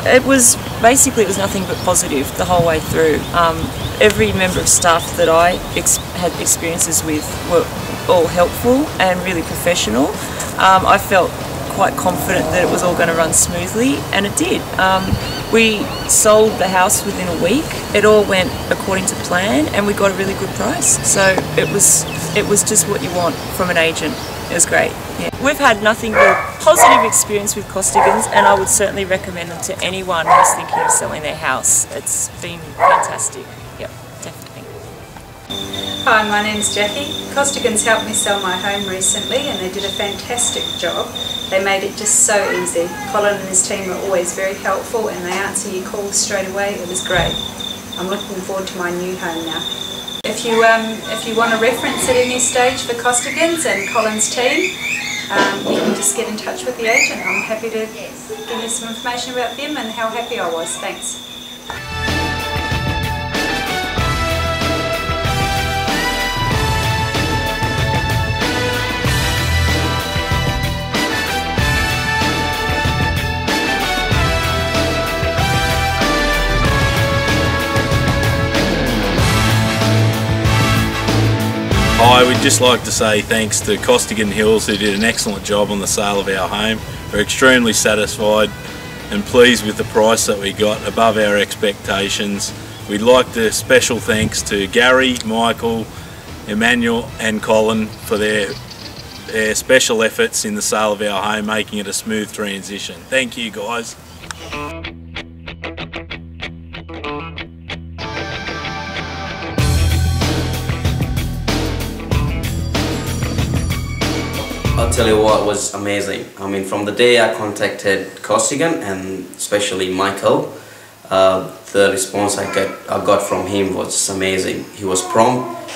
It was nothing but positive the whole way through. Every member of staff that I had experiences with were all helpful and really professional. I felt quite confident that it was all going to run smoothly, and it did. We sold the house within a week. It all went according to plan, and we got a really good price. So it was just what you want from an agent. It was great. Yeah. We've had nothing but positive experience with Costigans, and I would certainly recommend them to anyone who's thinking of selling their house. It's been fantastic. Yep, definitely. Hi, my name's Jackie. Costigans helped me sell my home recently, and they did a fantastic job. They made it just so easy. Colin and his team are always very helpful, and they answer your calls straight away. It was great. I'm looking forward to my new home now. If you want a reference at any stage for Costigans and Colin's team, you can just get in touch with the agent. I'm happy to give you some information about them and how happy I was. Thanks. I would just like to say thanks to Costigan Hills, who did an excellent job on the sale of our home. We're extremely satisfied and pleased with the price that we got, above our expectations. We'd like to special thanks to Gary, Michael, Emmanuel and Colin for their special efforts in the sale of our home, making it a smooth transition. Thank you guys. I'll tell you what, was amazing. I mean, from the day I contacted Costigan and especially Michael, the response I got from him was just amazing. He was prompt,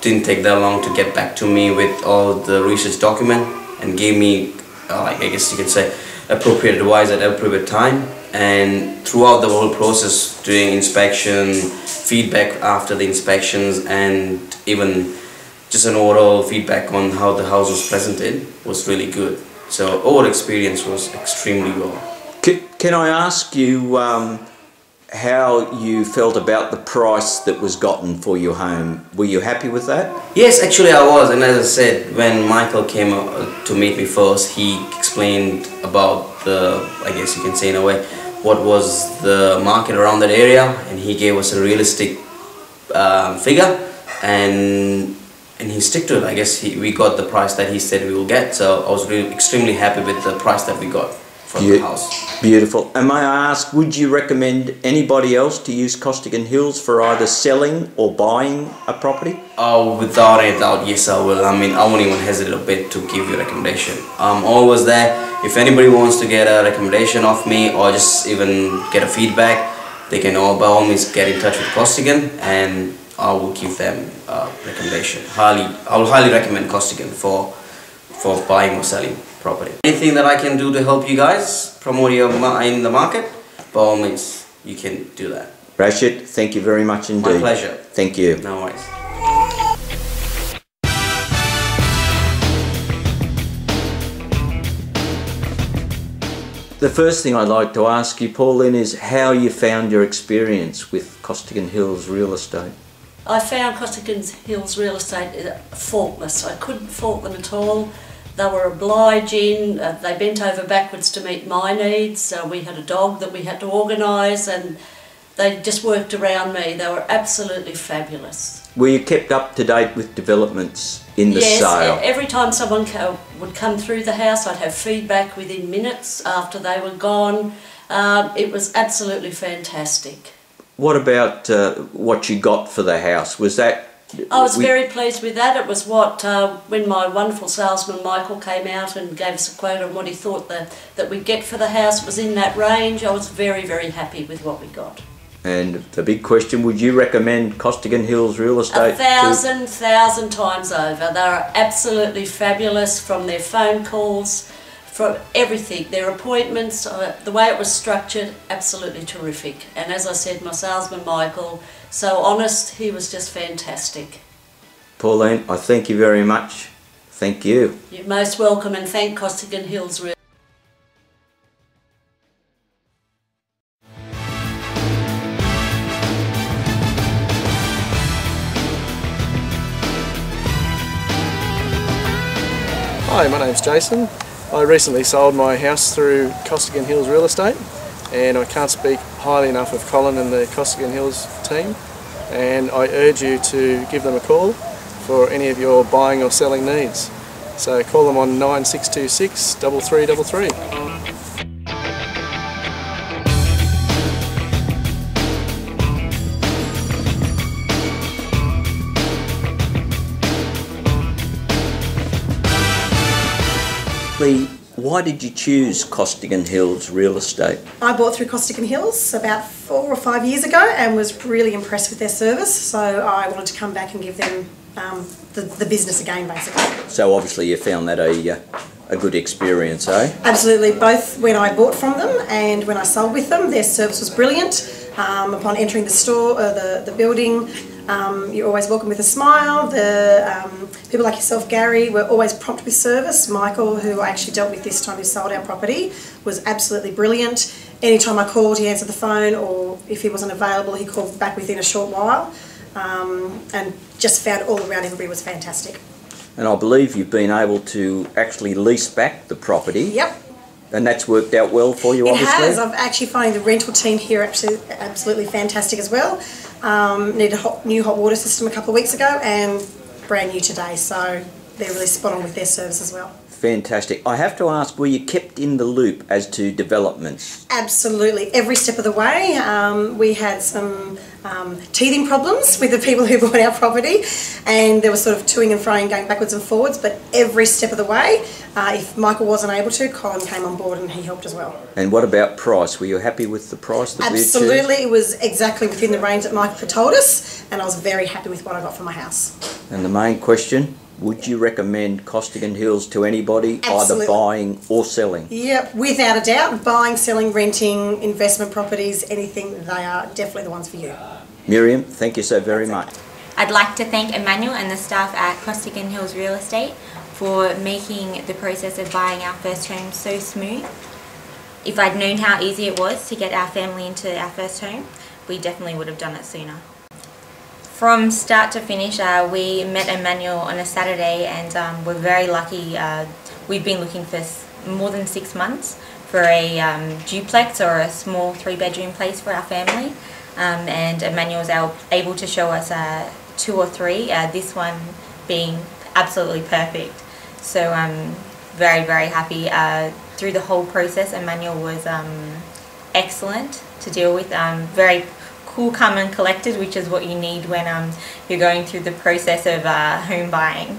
didn't take that long to get back to me with all the research document and gave me, I guess you could say, appropriate advice at appropriate time. And throughout the whole process, doing inspection, feedback after the inspections, and even just an overall feedback on how the house was presented was really good. So overall experience was extremely well. Can I ask you how you felt about the price that was gotten for your home? Were you happy with that? Yes, actually I was, and as I said, when Michael came to meet me first, he explained about the, I guess you can say in a way, what was the market around that area, and he gave us a realistic figure, and he stuck to it. I guess we got the price that he said we will get, so I was really extremely happy with the price that we got for the house. Beautiful. And may I ask, would you recommend anybody else to use Costigan Hills for either selling or buying a property? Oh, without a doubt, yes I will. I mean, I won't even hesitate a bit to give you a recommendation. I'm always there. If anybody wants to get a recommendation of me or just even get a feedback, they can by all means get in touch with Costigan, and I will give them a recommendation. I will highly recommend Costigan for buying or selling property. Anything that I can do to help you guys promote your in the market, by all means, you can do that. Rashid, thank you very much indeed. My pleasure. Thank you. No worries. The first thing I'd like to ask you, Pauline, is how you found your experience with Costigan Hills Real Estate. I found Costigan Hills Real Estate faultless. I couldn't fault them at all. They were obliging, they bent over backwards to meet my needs. We had a dog that we had to organise, and they just worked around me. They were absolutely fabulous. Were you kept up to date with developments in the sale? Yes, every time someone would come through the house, I'd have feedback within minutes after they were gone. It was absolutely fantastic. What about what you got for the house? Was that... I was very pleased with that. It was what, when my wonderful salesman Michael came out and gave us a quote on what he thought that we'd get for the house, was in that range. I was very, very happy with what we got. And the big question, would you recommend Costigan Hills Real Estate? 1,000 times over. They are absolutely fabulous, from their phone calls, from everything, their appointments, the way it was structured, absolutely terrific. And as I said, my salesman Michael, so honest, he was just fantastic. Pauline, I thank you very much. Thank you. You're most welcome, and thank Costigan Hills Real name's Jason. I recently sold my house through Costigan Hills Real Estate, and I can't speak highly enough of Colin and the Costigan Hills team, and I urge you to give them a call for any of your buying or selling needs. So call them on 9626 3333. Why did you choose Costigan Hills Real Estate? I bought through Costigan Hills about 4 or 5 years ago and was really impressed with their service, so I wanted to come back and give them the business again, basically. So obviously you found that a good experience, eh? Absolutely, both when I bought from them and when I sold with them, their service was brilliant. Upon entering the store, the building, you're always welcome with a smile. The people like yourself, Gary, were always prompt with service. Michael, who I actually dealt with this time, who sold our property, was absolutely brilliant. Anytime I called, he answered the phone, or if he wasn't available, he called back within a short while. And just found all around everybody was fantastic. And I believe you've been able to actually lease back the property. Yep. And that's worked out well for you, obviously? It has. I've actually found the rental team here absolutely fantastic as well. Needed a new hot water system a couple of weeks ago and brand new today, so they're really spot on with their service as well. Fantastic. I have to ask, were you kept in the loop as to developments? Absolutely. Every step of the way. We had some teething problems with the people who bought our property, and there was sort of toing and froing, going backwards and forwards, but every step of the way, if Michael wasn't able to, Colin came on board and he helped as well. And what about price? Were you happy with the price that we achieved? Absolutely. It was exactly within the range that Michael had told us, and I was very happy with what I got for my house. And the main question, would you recommend Costigan Hills to anybody, Absolutely. either buying or selling? Yep, without a doubt. Buying, selling, renting, investment properties, anything, they are definitely the ones for you. Miriam, thank you so very much. I'd like to thank Emmanuel and the staff at Costigan Hills Real Estate for making the process of buying our first home so smooth. If I'd known how easy it was to get our family into our first home, we definitely would have done it sooner. From start to finish, we met Emmanuel on a Saturday, and we're very lucky. We've been looking for more than 6 months for a duplex or a small 3-bedroom place for our family, and Emmanuel was able to show us 2 or 3, this one being absolutely perfect. So I'm very, very happy. Through the whole process, Emmanuel was excellent to deal with, very cool, calm and collected, which is what you need when you're going through the process of home buying.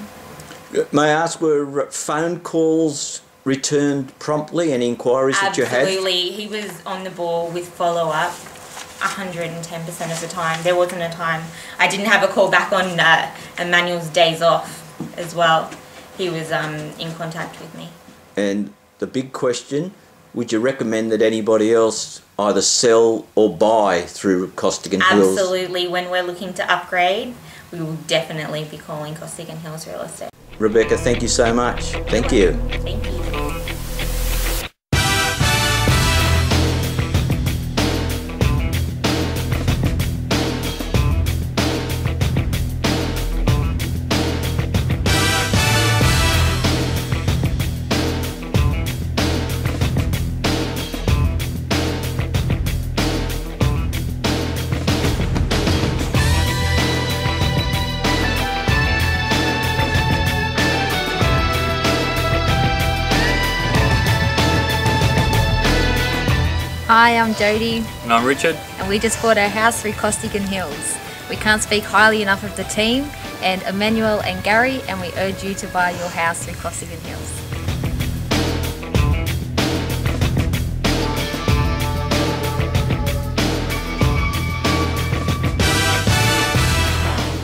May I ask, were phone calls returned promptly, any inquiries that you had? Absolutely. He was on the ball with follow-up 110% of the time. There wasn't a time I didn't have a call back on Emmanuel's days off as well. He was in contact with me. And the big question, would you recommend that anybody else either sell or buy through Costigan Hills? Absolutely. When we're looking to upgrade, we will definitely be calling Costigan Hills Real Estate. Rebecca, thank you so much. Thank you. Thank you. Hi, I'm Jodie. And I'm Richard. And we just bought our house through Costigan Hills. We can't speak highly enough of the team and Emmanuel and Gary, and we urge you to buy your house through Costigan Hills.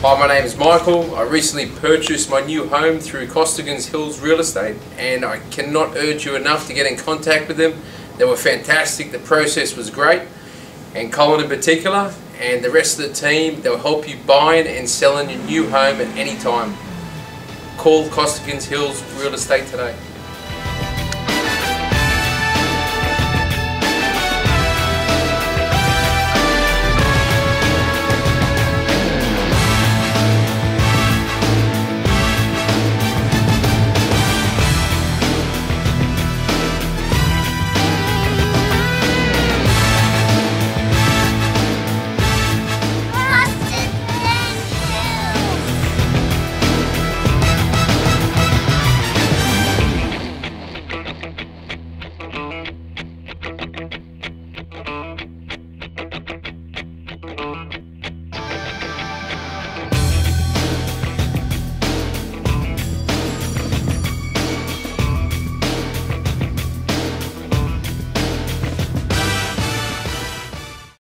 Hi, my name is Michael. I recently purchased my new home through Costigan Hills Real Estate, and I cannot urge you enough to get in contact with them. They were fantastic, the process was great, and Colin in particular, and the rest of the team, they'll help you buying and selling your new home at any time. Call Costigan Hills Real Estate today.